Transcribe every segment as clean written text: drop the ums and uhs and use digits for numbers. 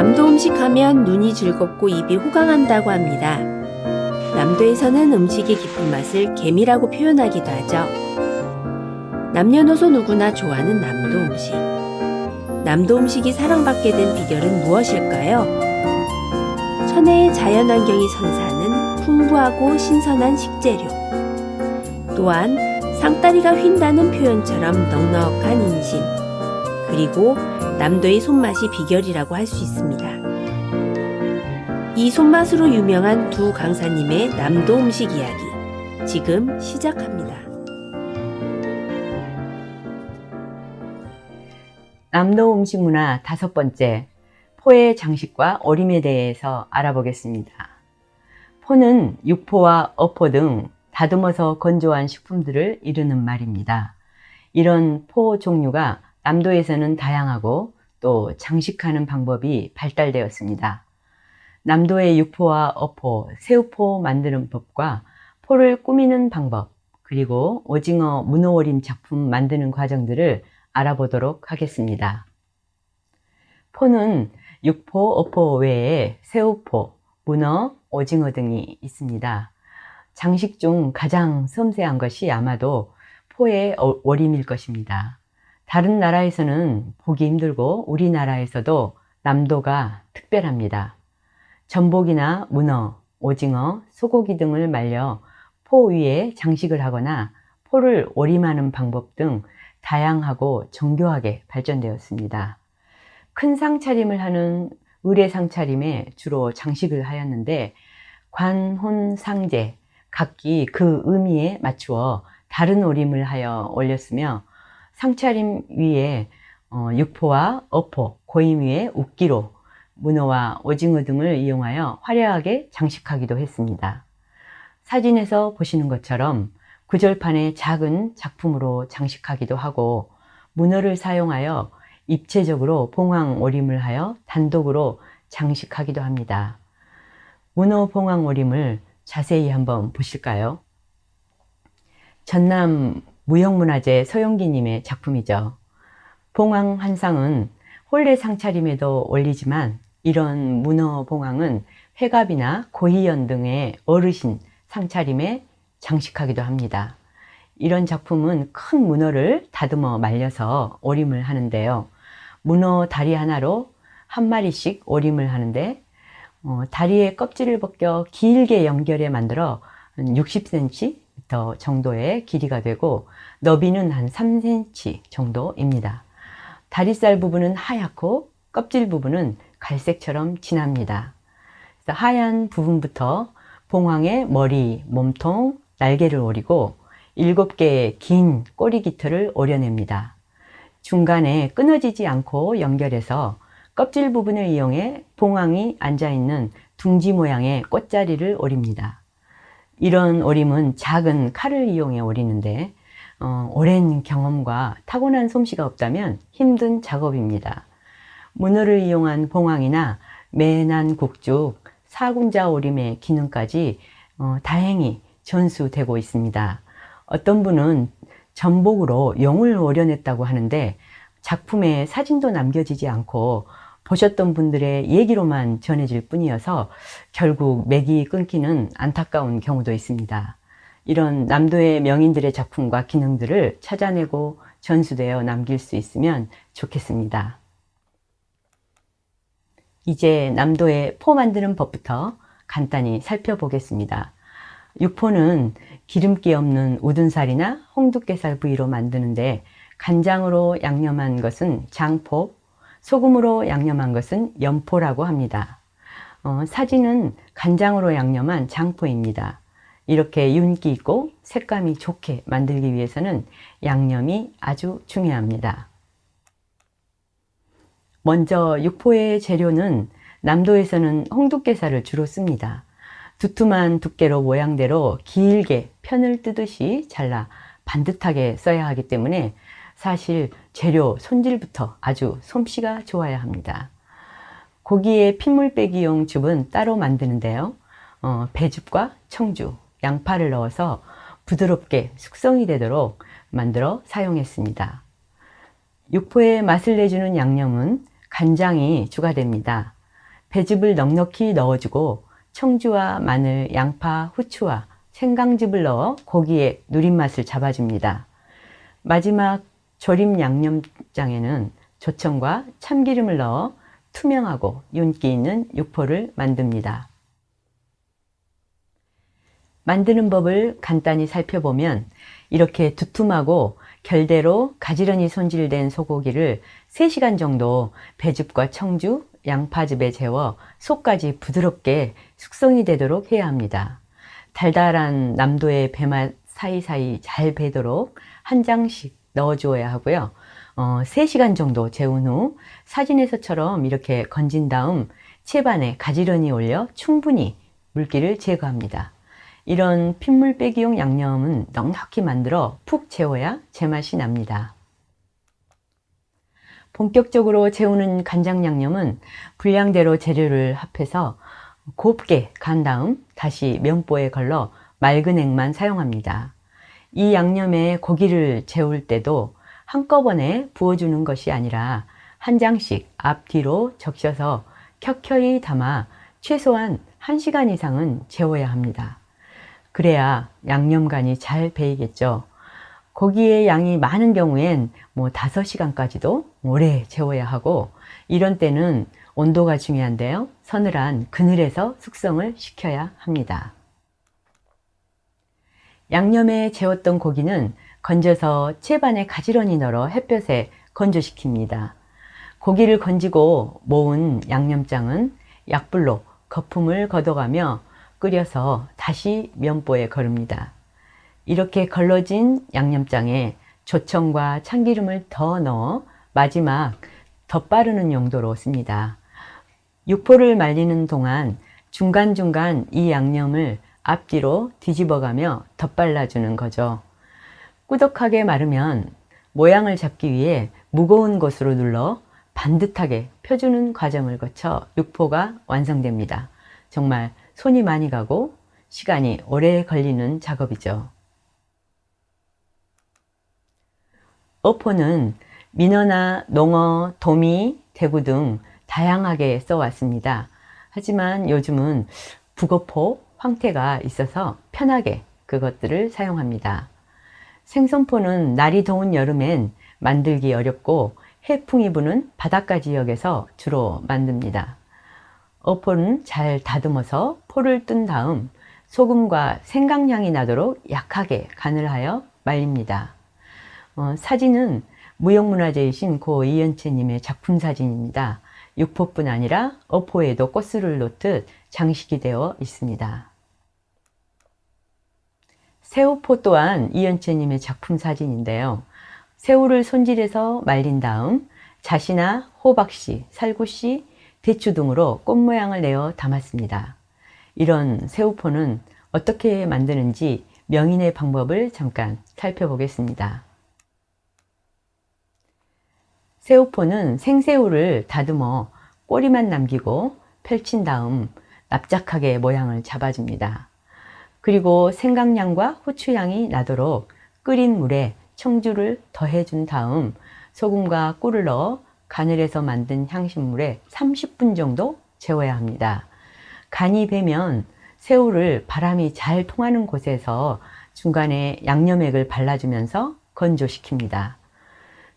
남도 음식 하면 눈이 즐겁고 입이 호강한다고 합니다. 남도에서는 음식의 깊은 맛을 계미라고 표현하기도 하죠. 남녀노소 누구나 좋아하는 남도 음식. 남도 음식이 사랑받게 된 비결은 무엇일까요? 천혜의 자연환경이 선사하는 풍부하고 신선한 식재료. 또한 상다리가 휜다는 표현처럼 넉넉한 인심. 그리고 남도의 손맛이 비결이라고 할 수 있습니다. 이 손맛으로 유명한 두 강사님의 남도 음식 이야기 지금 시작합니다. 남도 음식 문화 5번째, 포의 장식과 어림에 대해서 알아보겠습니다. 포는 육포와 어포 등 다듬어서 건조한 식품들을 이르는 말입니다. 이런 포 종류가 남도에서는 다양하고 또 장식하는 방법이 발달되었습니다. 남도의 육포와 어포, 새우포 만드는 법과 포를 꾸미는 방법, 그리고 오징어, 문어오림 작품 만드는 과정들을 알아보도록 하겠습니다. 포는 육포, 어포 외에 새우포, 문어, 오징어 등이 있습니다. 장식 중 가장 섬세한 것이 아마도 포의 오림일 것입니다. 다른 나라에서는 보기 힘들고 우리나라에서도 남도가 특별합니다. 전복이나 문어, 오징어, 소고기 등을 말려 포 위에 장식을 하거나 포를 오림하는 방법 등 다양하고 정교하게 발전되었습니다. 큰 상차림을 하는 의례상차림에 주로 장식을 하였는데 관혼상제, 각기 그 의미에 맞추어 다른 오림을 하여 올렸으며 상차림 위에 육포와 어포, 고임 위에 웃기로, 문어와 오징어 등을 이용하여 화려하게 장식하기도 했습니다. 사진에서 보시는 것처럼 구절판에 작은 작품으로 장식하기도 하고 문어를 사용하여 입체적으로 봉황 오림을 하여 단독으로 장식하기도 합니다. 문어 봉황 오림을 자세히 한번 보실까요? 전남 무형문화재 서용기님의 작품이죠. 봉황 한 쌍은 혼례 상차림에도 올리지만 이런 문어 봉황은 회갑이나 고희연 등의 어르신 상차림에 장식하기도 합니다. 이런 작품은 큰 문어를 다듬어 말려서 오림을 하는데요. 문어 다리 하나로 한 마리씩 오림을 하는데 다리의 껍질을 벗겨 길게 연결해 만들어 60cm 정도의 길이가 되고 너비는 한 3cm 정도입니다. 다리살 부분은 하얗고 껍질 부분은 갈색처럼 진합니다. 그래서 하얀 부분부터 봉황의 머리, 몸통, 날개를 오리고 7개의 긴 꼬리 깃털을 오려냅니다. 중간에 끊어지지 않고 연결해서 껍질 부분을 이용해 봉황이 앉아있는 둥지 모양의 꽃자리를 오립니다. 이런 오림은 작은 칼을 이용해 오리는데 오랜 경험과 타고난 솜씨가 없다면 힘든 작업입니다. 문어를 이용한 봉황이나 매난 국죽, 사군자 오림의 기능까지 다행히 전수되고 있습니다. 어떤 분은 전복으로 용을 오려냈다고 하는데 작품에 사진도 남겨지지 않고 보셨던 분들의 얘기로만 전해질 뿐이어서 결국 맥이 끊기는 안타까운 경우도 있습니다. 이런 남도의 명인들의 작품과 기능들을 찾아내고 전수되어 남길 수 있으면 좋겠습니다. 이제 남도의 포 만드는 법부터 간단히 살펴보겠습니다. 육포는 기름기 없는 우둔살이나 홍두깨살 부위로 만드는데 간장으로 양념한 것은 장포, 소금으로 양념한 것은 연포라고 합니다. 사진은 간장으로 양념한 장포입니다. 이렇게 윤기 있고 색감이 좋게 만들기 위해서는 양념이 아주 중요합니다. 먼저 육포의 재료는 남도에서는 홍두깨살을 주로 씁니다. 두툼한 두께로 모양대로 길게 편을 뜨듯이 잘라 반듯하게 써야 하기 때문에 사실 재료 손질부터 아주 솜씨가 좋아야 합니다. 고기의 핏물 빼기용 즙은 따로 만드는데요. 배즙과 청주, 양파를 넣어서 부드럽게 숙성이 되도록 만들어 사용했습니다. 육포의 맛을 내주는 양념은 간장이 추가됩니다. 배즙을 넉넉히 넣어주고 청주와 마늘, 양파, 후추와 생강즙을 넣어 고기의 누린맛을 잡아줍니다. 마지막 조림 양념장에는 조청과 참기름을 넣어 투명하고 윤기 있는 육포를 만듭니다. 만드는 법을 간단히 살펴보면 이렇게 두툼하고 결대로 가지런히 손질된 소고기를 3시간 정도 배즙과 청주, 양파즙에 재워 속까지 부드럽게 숙성이 되도록 해야 합니다. 달달한 남도의 배맛 사이사이 잘 배도록 한 장씩 넣어주어야 하고요. 3시간 정도 재운 후 사진에서처럼 이렇게 건진 다음 채반에 가지런히 올려 충분히 물기를 제거합니다. 이런 핏물 빼기용 양념은 넉넉히 만들어 푹 재워야 제맛이 납니다. 본격적으로 재우는 간장 양념은 분량대로 재료를 합해서 곱게 간 다음 다시 면보에 걸러 맑은 액만 사용합니다. 이 양념에 고기를 재울 때도 한꺼번에 부어주는 것이 아니라 한 장씩 앞뒤로 적셔서 켜켜이 담아 최소한 1시간 이상은 재워야 합니다. 그래야 양념간이 잘 배이겠죠. 고기의 양이 많은 경우엔 5시간까지도 오래 재워야 하고, 이런 때는 온도가 중요한데요. 서늘한 그늘에서 숙성을 시켜야 합니다. 양념에 재웠던 고기는 건져서 채반에 가지런히 널어 햇볕에 건조시킵니다. 고기를 건지고 모은 양념장은 약불로 거품을 걷어가며 끓여서 다시 면보에 거릅니다. 이렇게 걸러진 양념장에 조청과 참기름을 더 넣어 마지막 덧바르는 용도로 씁니다. 육포를 말리는 동안 중간중간 이 양념을 앞뒤로 뒤집어가며 덧발라주는 거죠. 꾸덕하게 마르면 모양을 잡기 위해 무거운 곳으로 눌러 반듯하게 펴주는 과정을 거쳐 육포가 완성됩니다. 정말 손이 많이 가고 시간이 오래 걸리는 작업이죠. 어포는 민어나 농어, 도미, 대구 등 다양하게 써왔습니다. 하지만 요즘은 북어포, 황태가 있어서 편하게 그것들을 사용합니다. 생선포는 날이 더운 여름엔 만들기 어렵고 해풍이 부는 바닷가 지역에서 주로 만듭니다. 어포는 잘 다듬어서 포를 뜬 다음 소금과 생강향이 나도록 약하게 간을 하여 말립니다. 사진은 무형문화재이신 고 이연채님의 작품 사진입니다. 육포뿐 아니라 어포에도 꽃술을 놓듯 장식이 되어 있습니다. 새우포 또한 이연채님의 작품 사진인데요. 새우를 손질해서 말린 다음 잣이나 호박씨, 살구씨, 대추 등으로 꽃 모양을 내어 담았습니다. 이런 새우포는 어떻게 만드는지 명인의 방법을 잠깐 살펴보겠습니다. 새우포는 생새우를 다듬어 꼬리만 남기고 펼친 다음 납작하게 모양을 잡아줍니다. 그리고 생강향과 후추향이 나도록 끓인 물에 청주를 더해준 다음 소금과 꿀을 넣어 간을 해서 만든 향신물에 30분 정도 재워야 합니다. 간이 배면 새우를 바람이 잘 통하는 곳에서 중간에 양념액을 발라주면서 건조시킵니다.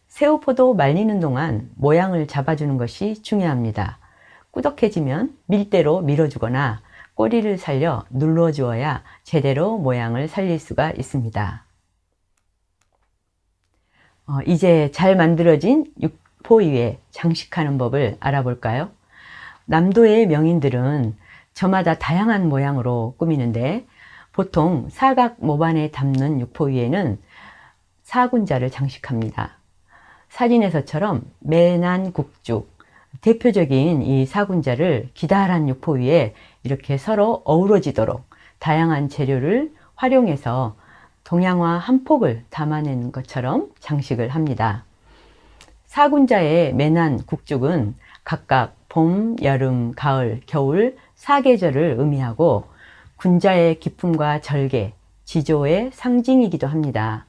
새우포도 말리는 동안 모양을 잡아주는 것이 중요합니다. 꾸덕해지면 밀대로 밀어주거나 꼬리를 살려 눌러주어야 제대로 모양을 살릴 수가 있습니다. 이제 잘 만들어진 육포 위에 장식하는 법을 알아볼까요? 남도의 명인들은 저마다 다양한 모양으로 꾸미는데 보통 사각 모반에 담는 육포 위에는 사군자를 장식합니다. 사진에서처럼 매난국죽, 대표적인 이 사군자를 기다란 육포 위에 이렇게 서로 어우러지도록 다양한 재료를 활용해서 동양화 한 폭을 담아내는 것처럼 장식을 합니다. 사군자의 매난국죽은 각각 봄, 여름, 가을, 겨울 4계절을 의미하고 군자의 기품과 절개, 지조의 상징이기도 합니다.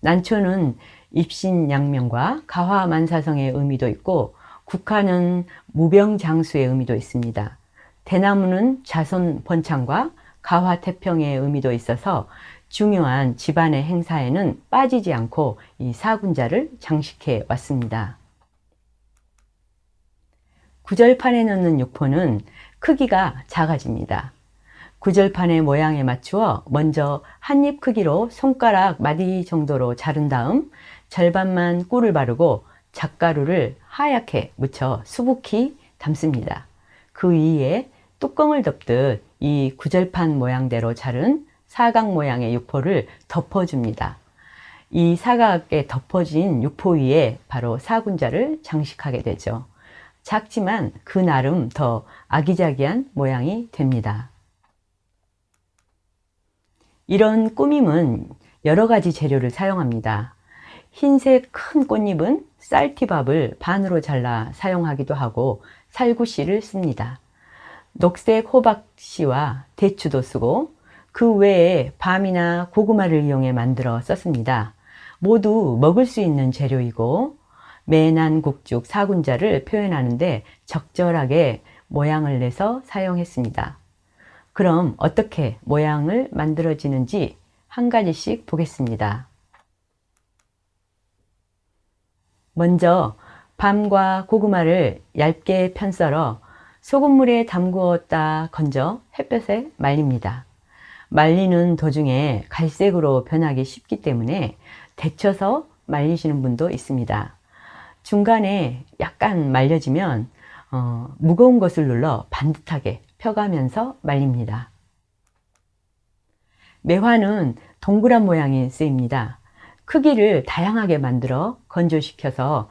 난초는 입신양명과 가화만사성의 의미도 있고 국화는 무병장수의 의미도 있습니다. 대나무는 자손 번창과 가화태평의 의미도 있어서 중요한 집안의 행사에는 빠지지 않고 이 사군자를 장식해 왔습니다. 구절판에 넣는 육포는 크기가 작아집니다. 구절판의 모양에 맞추어 먼저 한 입 크기로 손가락 마디 정도로 자른 다음 절반만 꿀을 바르고 잣가루를 하얗게 묻혀 수북히 담습니다. 그 위에 뚜껑을 덮듯 이 구절판 모양대로 자른 사각 모양의 육포를 덮어줍니다. 이 사각에 덮어진 육포 위에 바로 사군자를 장식하게 되죠. 작지만 그 나름 더 아기자기한 모양이 됩니다. 이런 꾸밈은 여러 가지 재료를 사용합니다. 흰색 큰 꽃잎은 쌀티밥을 반으로 잘라 사용하기도 하고 살구씨를 씁니다. 녹색 호박씨와 대추도 쓰고 그 외에 밤이나 고구마를 이용해 만들어 썼습니다. 모두 먹을 수 있는 재료이고 매난국죽 사군자를 표현하는데 적절하게 모양을 내서 사용했습니다. 그럼 어떻게 모양을 만들어지는지 한 가지씩 보겠습니다. 먼저 밤과 고구마를 얇게 편썰어 소금물에 담그었다 건져 햇볕에 말립니다. 말리는 도중에 갈색으로 변하기 쉽기 때문에 데쳐서 말리시는 분도 있습니다. 중간에 약간 말려지면 무거운 것을 눌러 반듯하게 펴가면서 말립니다. 매화는 동그란 모양이 쓰입니다. 크기를 다양하게 만들어 건조시켜서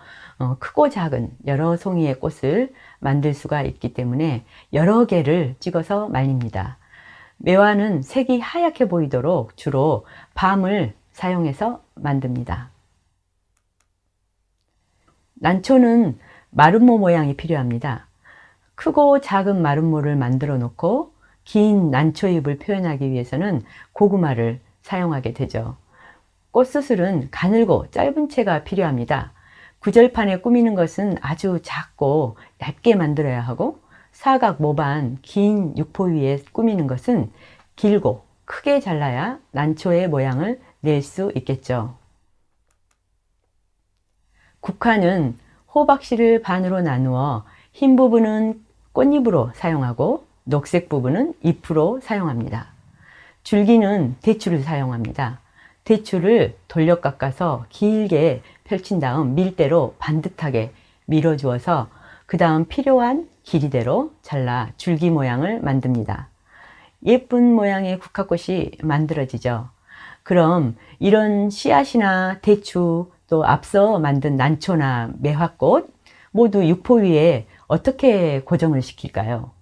크고 작은 여러 송이의 꽃을 만들 수가 있기 때문에 여러 개를 찍어서 말립니다. 매화는 색이 하얗게 보이도록 주로 밤을 사용해서 만듭니다. 난초는 마름모 모양이 필요합니다. 크고 작은 마름모를 만들어 놓고 긴 난초잎을 표현하기 위해서는 고구마를 사용하게 되죠. 꽃수술은 가늘고 짧은 채가 필요합니다. 구절판에 꾸미는 것은 아주 작고 얇게 만들어야 하고 사각 모반 긴 육포 위에 꾸미는 것은 길고 크게 잘라야 난초의 모양을 낼 수 있겠죠. 국화는 호박씨를 반으로 나누어 흰 부분은 꽃잎으로 사용하고 녹색 부분은 잎으로 사용합니다. 줄기는 대추를 사용합니다. 대추를 돌려 깎아서 길게 펼친 다음 밀대로 반듯하게 밀어주어서 그 다음 필요한 길이대로 잘라 줄기 모양을 만듭니다. 예쁜 모양의 국화꽃이 만들어지죠. 그럼 이런 씨앗이나 대추 또 앞서 만든 난초나 매화꽃 모두 육포 위에 어떻게 고정을 시킬까요?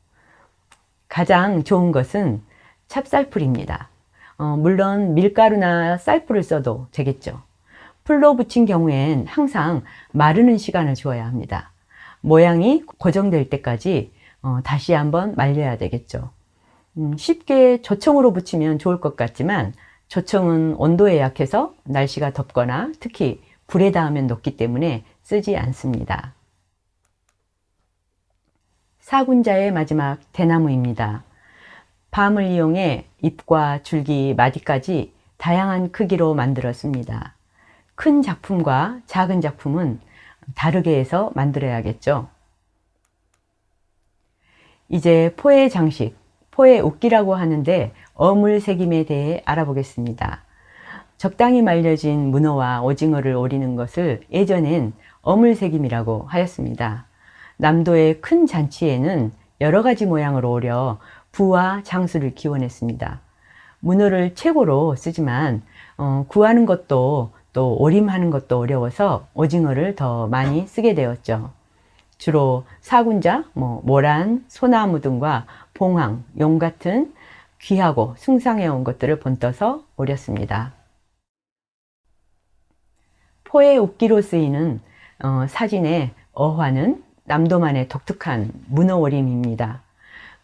가장 좋은 것은 찹쌀풀입니다. 물론 밀가루나 쌀풀을 써도 되겠죠. 풀로 붙인 경우엔 항상 마르는 시간을 주어야 합니다. 모양이 고정될 때까지 다시 한번 말려야 되겠죠. 쉽게 조청으로 붙이면 좋을 것 같지만 조청은 온도에 약해서 날씨가 덥거나 특히 불에 닿으면 녹기 때문에 쓰지 않습니다. 사군자의 마지막 대나무입니다. 밤을 이용해 잎과 줄기, 마디까지 다양한 크기로 만들었습니다. 큰 작품과 작은 작품은 다르게 해서 만들어야겠죠. 이제 포의 장식, 포의 웃기라고 하는데 어물새김에 대해 알아보겠습니다. 적당히 말려진 문어와 오징어를 오리는 것을 예전엔 어물새김이라고 하였습니다. 남도의 큰 잔치에는 여러 가지 모양으로 오려 부와 장수를 기원했습니다. 문어를 최고로 쓰지만 구하는 것도 또 오림하는 것도 어려워서 오징어를 더 많이 쓰게 되었죠. 주로 사군자, 모란, 소나무 등과 봉황, 용 같은 귀하고 숭상해온 것들을 본떠서 오렸습니다. 포의 웃기로 쓰이는 사진의 어화는 남도만의 독특한 문어 오림입니다.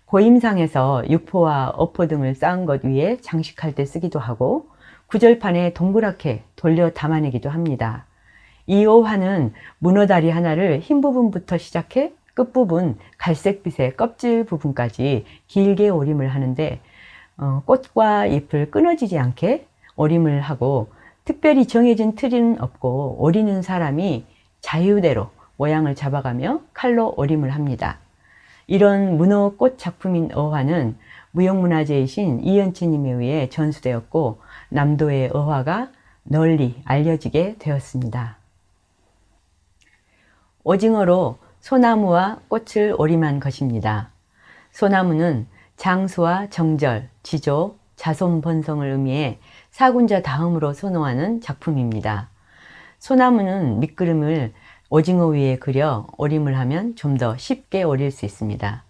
고임상에서 육포와 어포 등을 쌓은 것 위에 장식할 때 쓰기도 하고 구절판에 동그랗게 돌려 담아내기도 합니다. 이 어화는 문어다리 하나를 흰 부분부터 시작해 끝부분 갈색빛의 껍질 부분까지 길게 오림을 하는데 꽃과 잎을 끊어지지 않게 오림을 하고 특별히 정해진 틀은 없고 오리는 사람이 자유대로 모양을 잡아가며 칼로 오림을 합니다. 이런 문어꽃 작품인 어화는 무형문화재이신 이연치님에 의해 전수되었고 남도의 어화가 널리 알려지게 되었습니다. 오징어로 소나무와 꽃을 오림한 것입니다. 소나무는 장수와 정절, 지조, 자손 번성을 의미해 사군자 다음으로 선호하는 작품입니다. 소나무는 밑그림을 오징어 위에 그려 오림을 하면 좀 더 쉽게 오릴 수 있습니다.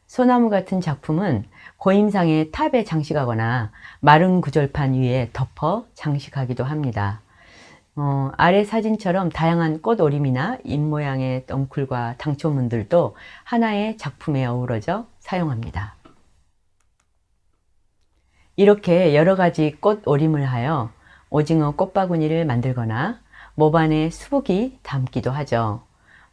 소나무 같은 작품은 고임상의 탑에 장식하거나 마른 구절판 위에 덮어 장식하기도 합니다. 아래 사진처럼 다양한 꽃 오림이나 잎 모양의 덩쿨과 당초문들도 하나의 작품에 어우러져 사용합니다. 이렇게 여러 가지 꽃 오림을 하여 오징어 꽃바구니를 만들거나 모반에 수북이 담기도 하죠.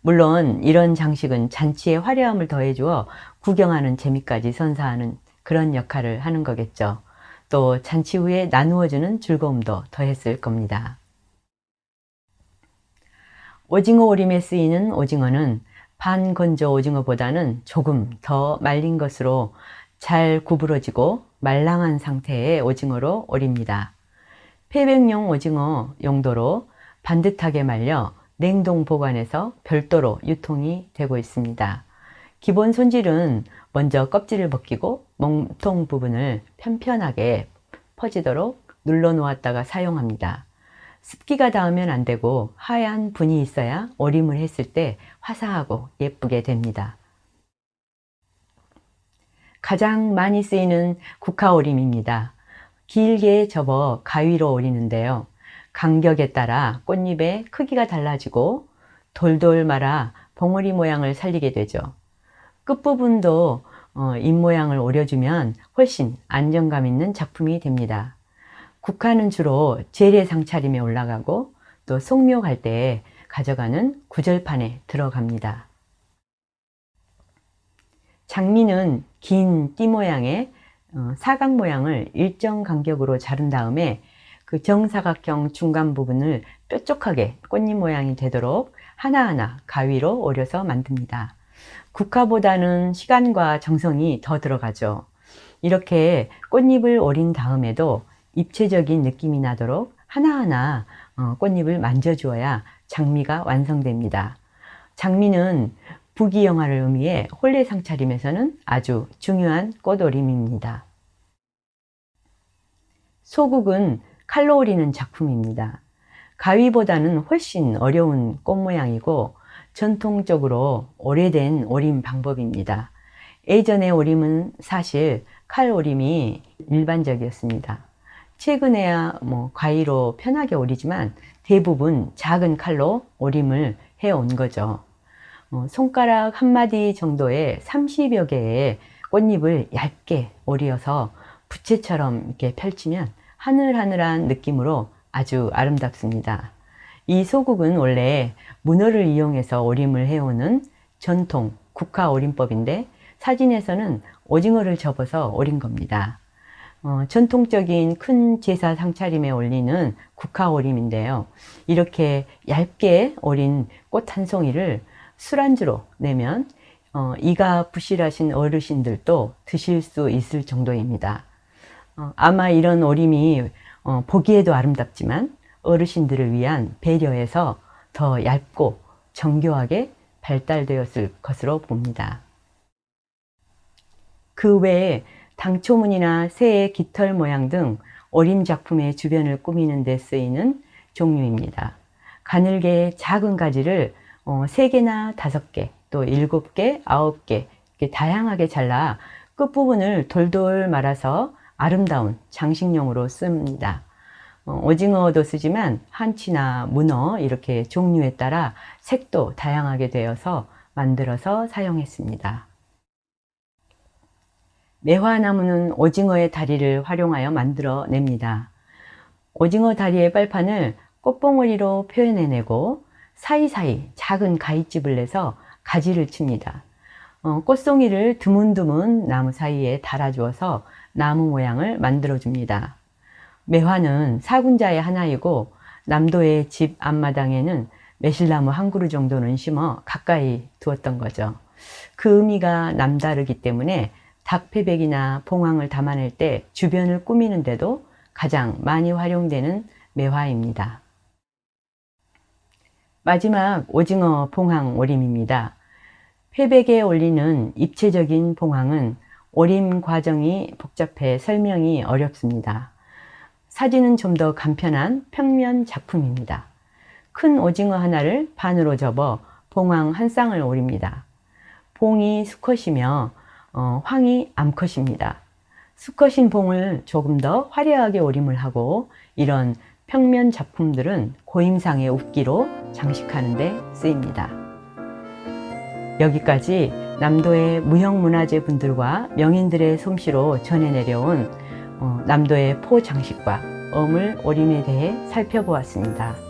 물론 이런 장식은 잔치의 화려함을 더해주어 구경하는 재미까지 선사하는 그런 역할을 하는 거겠죠. 또 잔치 후에 나누어주는 즐거움도 더했을 겁니다. 오징어 오림에 쓰이는 오징어는 반건조 오징어보다는 조금 더 말린 것으로 잘 구부러지고 말랑한 상태의 오징어로 오립니다. 폐백용 오징어 용도로 반듯하게 말려 냉동 보관해서 별도로 유통이 되고 있습니다. 기본 손질은 먼저 껍질을 벗기고 몸통 부분을 편편하게 퍼지도록 눌러 놓았다가 사용합니다. 습기가 닿으면 안 되고 하얀 분이 있어야 오림을 했을 때 화사하고 예쁘게 됩니다. 가장 많이 쓰이는 국화오림입니다. 길게 접어 가위로 오리는데요. 간격에 따라 꽃잎의 크기가 달라지고 돌돌 말아 봉우리 모양을 살리게 되죠. 끝부분도 잎 모양을 오려주면 훨씬 안정감 있는 작품이 됩니다. 국화는 주로 재래상 차림에 올라가고 또 송묘 갈 때 가져가는 구절판에 들어갑니다. 장미는 긴 띠 모양의 사각 모양을 일정 간격으로 자른 다음에 그 정사각형 중간 부분을 뾰족하게 꽃잎 모양이 되도록 하나하나 가위로 오려서 만듭니다. 국화보다는 시간과 정성이 더 들어가죠. 이렇게 꽃잎을 오린 다음에도 입체적인 느낌이 나도록 하나하나 꽃잎을 만져주어야 장미가 완성됩니다. 장미는 부귀영화를 의미해 혼례상 차림에서는 아주 중요한 꽃오림입니다. 소국은 칼로 오리는 작품입니다. 가위보다는 훨씬 어려운 꽃 모양이고 전통적으로 오래된 오림 방법입니다. 예전의 오림은 사실 칼 오림이 일반적이었습니다. 최근에야 가위로 편하게 오리지만 대부분 작은 칼로 오림을 해온 거죠. 손가락 한마디 정도의 30여 개의 꽃잎을 얇게 오려서 부채처럼 이렇게 펼치면 하늘하늘한 느낌으로 아주 아름답습니다. 이 소국은 원래 문어를 이용해서 오림을 해오는 전통 국화 오림법인데 사진에서는 오징어를 접어서 오린 겁니다. 전통적인 큰 제사 상차림에 올리는 국화 오림인데요. 이렇게 얇게 오린 꽃 한 송이를 술안주로 내면 이가 부실하신 어르신들도 드실 수 있을 정도입니다. 아마 이런 오림이 보기에도 아름답지만 어르신들을 위한 배려에서 더 얇고 정교하게 발달되었을 것으로 봅니다. 그 외에 당초문이나 새의 깃털 모양 등 오림 작품의 주변을 꾸미는 데 쓰이는 종류입니다. 가늘게 작은 가지를 3개나 5개, 또 7개, 9개 이렇게 다양하게 잘라 끝부분을 돌돌 말아서 아름다운 장식용으로 씁니다. 오징어도 쓰지만 한치나 문어 이렇게 종류에 따라 색도 다양하게 되어서 만들어서 사용했습니다. 매화나무는 오징어의 다리를 활용하여 만들어냅니다. 오징어 다리의 빨판을 꽃봉오리로 표현해내고 사이사이 작은 가위집을 내서 가지를 칩니다. 꽃송이를 드문드문 나무 사이에 달아주어서 나무 모양을 만들어줍니다. 매화는 사군자의 하나이고 남도의 집 앞마당에는 매실나무 한 그루 정도는 심어 가까이 두었던 거죠. 그 의미가 남다르기 때문에 닭패백이나 봉황을 담아낼 때 주변을 꾸미는데도 가장 많이 활용되는 매화입니다. 마지막 오징어 봉황 오림입니다. 패백에 올리는 입체적인 봉황은 오림 과정이 복잡해 설명이 어렵습니다. 사진은 좀 더 간편한 평면 작품입니다. 큰 오징어 하나를 반으로 접어 봉황 한 쌍을 오립니다. 봉이 수컷이며 황이 암컷입니다. 수컷인 봉을 조금 더 화려하게 오림을 하고 이런 평면 작품들은 고임상의 읍기로 장식하는 데 쓰입니다. 여기까지 남도의 무형문화재 분들과 명인들의 솜씨로 전해 내려온 남도의 포 장식과 어물 오림에 대해 살펴보았습니다.